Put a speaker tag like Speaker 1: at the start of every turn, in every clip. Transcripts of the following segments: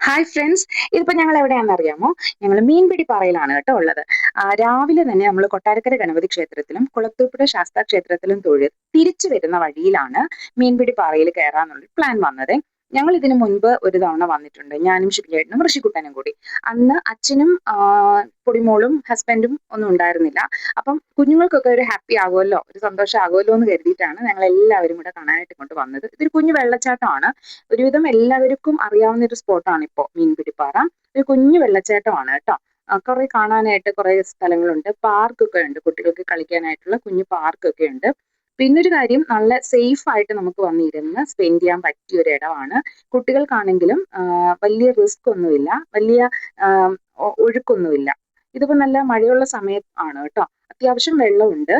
Speaker 1: Hi friends, ഇതിപ്പോ ഞങ്ങൾ എവിടെയാണെന്ന് അറിയാമോ? ഞങ്ങൾ മീൻപിടിപ്പാറയിലാണ് കേട്ടോ ഉള്ളത്. രാവിലെ തന്നെ നമ്മൾ കൊട്ടാരക്കര ഗണപതി ക്ഷേത്രത്തിലും കുളത്തൂപ്പുഴ ശാസ്താ ക്ഷേത്രത്തിലും തൊഴുത് തിരിച്ചു വരുന്ന വഴിയിലാണ് മീൻപിടിപ്പാറയിൽ കയറാന്നുള്ള പ്ലാൻ വന്നത്. ഞങ്ങൾ ഇതിനു മുൻപ് ഒരു തവണ വന്നിട്ടുണ്ട്, ഞാനും ശിവചേട്ടനും ഋഷിക്കുട്ടനും കൂടി. അന്ന് അച്ഛനും പൊടിമോളും ഹസ്ബൻഡും ഒന്നും ഉണ്ടായിരുന്നില്ല. അപ്പം കുഞ്ഞുങ്ങൾക്കൊക്കെ ഒരു ഹാപ്പി ആകുമല്ലോ, ഒരു സന്തോഷം ആകുമല്ലോ എന്ന് കരുതിയിട്ടാണ് ഞങ്ങൾ എല്ലാവരും കൂടെ കാണാനായിട്ട് ഇങ്ങോട്ട് വന്നത്. ഇതൊരു കുഞ്ഞു വെള്ളച്ചാട്ടമാണ്. ഒരുവിധം എല്ലാവർക്കും അറിയാവുന്ന ഒരു സ്പോട്ടാണ് ഇപ്പോൾ മീൻപിടിപ്പാറ. ഒരു കുഞ്ഞു വെള്ളച്ചാട്ടമാണ് കേട്ടോ. കുറെ കാണാനായിട്ട് കുറെ സ്ഥലങ്ങളുണ്ട്, പാർക്കൊക്കെ ഉണ്ട്, കുട്ടികൾക്ക് കളിക്കാനായിട്ടുള്ള കുഞ്ഞു പാർക്കൊക്കെ ഉണ്ട്. പിന്നൊരു കാര്യം, നല്ല സേഫ് ആയിട്ട് നമുക്ക് വന്നിരുന്ന് സ്പെൻഡ് ചെയ്യാൻ പറ്റിയ ഒരു ഇടമാണ്. കുട്ടികൾക്കാണെങ്കിലും വലിയ റിസ്ക് ഒന്നുമില്ല, വലിയ ആ, ഒഴുക്കൊന്നുമില്ല. ഇതിപ്പോ നല്ല മഴയുള്ള സമയം ആണ് കേട്ടോ. അത്യാവശ്യം വെള്ളമുണ്ട്.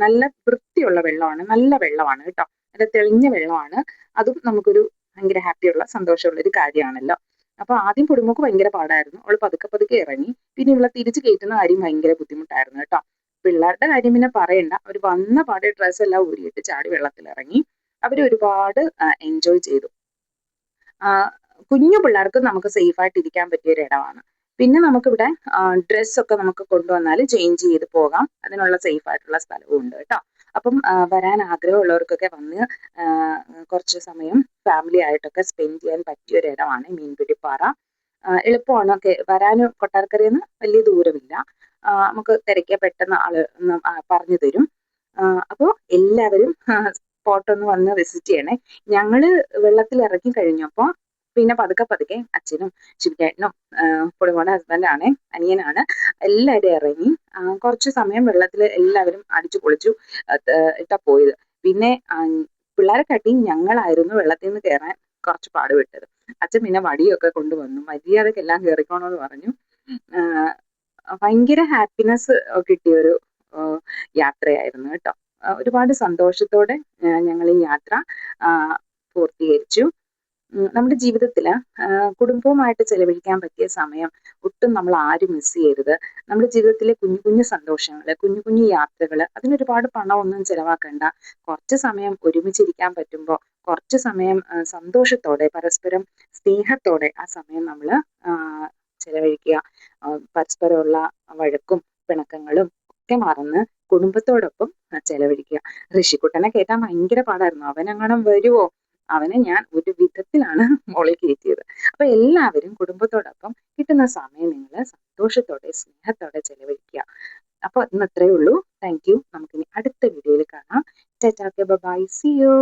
Speaker 1: നല്ല വൃത്തിയുള്ള വെള്ളമാണ്, നല്ല വെള്ളമാണ് കേട്ടോ. നല്ല തെളിഞ്ഞ വെള്ളമാണ്. അതും നമുക്കൊരു ഭയങ്കര ഹാപ്പിയുള്ള സന്തോഷമുള്ള ഒരു കാര്യമാണല്ലോ. അപ്പൊ ആദ്യം പൊടിമോക്ക് ഭയങ്കര പാടായിരുന്നു, അവള് പതുക്കെ പതുക്കെ ഇറങ്ങി. പിന്നെ ഇവളെ തിരിച്ചു കയറ്റുന്ന കാര്യം ഭയങ്കര ബുദ്ധിമുട്ടായിരുന്നു കേട്ടോ. പിള്ളേരുടെ കാര്യം പിന്നെ പറയണ്ട, അവർ വന്ന പാടെ ഡ്രസ്സ് എല്ലാം ഊരിയിട്ട് ചാടി വെള്ളത്തിൽ ഇറങ്ങി. അവര് ഒരുപാട് എൻജോയ് ചെയ്തു. ആ, കുഞ്ഞു പിള്ളേർക്ക് നമുക്ക് സേഫ് ആയിട്ട് ഇരിക്കാൻ പറ്റിയ ഒരു ഇടമാണ്. പിന്നെ നമുക്കിവിടെ ഡ്രസ്സൊക്കെ നമുക്ക് കൊണ്ടുവന്നാൽ ചേഞ്ച് ചെയ്ത് പോകാം, അതിനുള്ള സേഫ് ആയിട്ടുള്ള സ്ഥലവും ഉണ്ട് കേട്ടോ. അപ്പം വരാൻ ആഗ്രഹമുള്ളവർക്കൊക്കെ വന്ന് ആ, കുറച്ച് സമയം ഫാമിലി ആയിട്ടൊക്കെ സ്പെൻഡ് ചെയ്യാൻ പറ്റിയ ഒരു ഇടമാണ് മീൻപിടിപ്പാറ. എളുപ്പമാണ് ഒക്കെ വരാനും. കൊട്ടാരക്കരയിൽ നിന്ന് വലിയ ദൂരമില്ല. നമുക്ക് തിരക്കിയ പെട്ടെന്ന് ആള് പറഞ്ഞു തരും. അപ്പോൾ എല്ലാവരും സ്പോട്ട് ഒന്ന് വന്ന് വിസിറ്റ് ചെയ്യണേ. ഞങ്ങള് വെള്ളത്തിൽ ഇറങ്ങി കഴിഞ്ഞപ്പോ പിന്നെ പതുക്കെ പതുക്കെ അച്ഛനും ശിവചേട്ടനും പൊടിമോടെ ഹസ്ബൻഡാണ്, അനിയനാണ്, എല്ലാവരും ഇറങ്ങി. കുറച്ച് സമയം വെള്ളത്തിൽ എല്ലാവരും അടിച്ചു പൊളിച്ചു ഇട്ടാ പോയത്. പിന്നെ പിള്ളേരെ കാട്ടി ഞങ്ങളായിരുന്നു വെള്ളത്തിൽ നിന്ന് കയറാൻ കുറച്ച് പാടുപെട്ടത്. അച്ഛൻ പിന്നെ വടിയൊക്കെ കൊണ്ടുവന്നു, മര്യാദക്കെല്ലാം കയറിക്കോണമെന്ന് പറഞ്ഞു. ആഹ് ഭയങ്കര ഹാപ്പിനെസ് കിട്ടിയ ഒരു യാത്രയായിരുന്നു കേട്ടോ. ഒരുപാട് സന്തോഷത്തോടെ ഞങ്ങൾ ഈ യാത്ര പൂർത്തീകരിച്ചു. നമ്മുടെ ജീവിതത്തില് കുടുംബവുമായിട്ട് ചെലവഴിക്കാൻ പറ്റിയ സമയം ഒട്ടും നമ്മൾ ആരും മിസ് ചെയ്യരുത്. നമ്മുടെ ജീവിതത്തിലെ കുഞ്ഞു കുഞ്ഞു സന്തോഷങ്ങള്, കുഞ്ഞു കുഞ്ഞു യാത്രകള്, അതിനൊരുപാട് പണമൊന്നും ചെലവാക്കണ്ട. കുറച്ച് സമയം ഒരുമിച്ചിരിക്കാൻ പറ്റുമ്പോൾ കുറച്ച് സമയം സന്തോഷത്തോടെ പരസ്പരം സ്നേഹത്തോടെ ആ സമയം നമ്മൾ ചെലവഴിക്കുക. പരസ്പരമുള്ള വഴക്കും പിണക്കങ്ങളും ഒക്കെ മറന്ന് കുടുംബത്തോടൊപ്പം ചെലവഴിക്കുക. ഋഷിക്കുട്ടനെ കേട്ടാൻ ഭയങ്കര പാടായിരുന്നു, അവനെങ്ങാനും വരുവോ. അവനെ ഞാൻ ഒരു വിധത്തിലാണ് മോളിൽ കയറ്റിയത്. അപ്പൊ എല്ലാവരും കുടുംബത്തോടൊപ്പം കിട്ടുന്ന സമയം നിങ്ങൾ സന്തോഷത്തോടെ സ്നേഹത്തോടെ ചെലവഴിക്കുക. അപ്പൊ ഇന്ന് അത്രയേ ഉള്ളൂ. Thank you. നമുക്കിനി അടുത്ത വീഡിയോയിൽ കാണാം. Tata, bye, see U.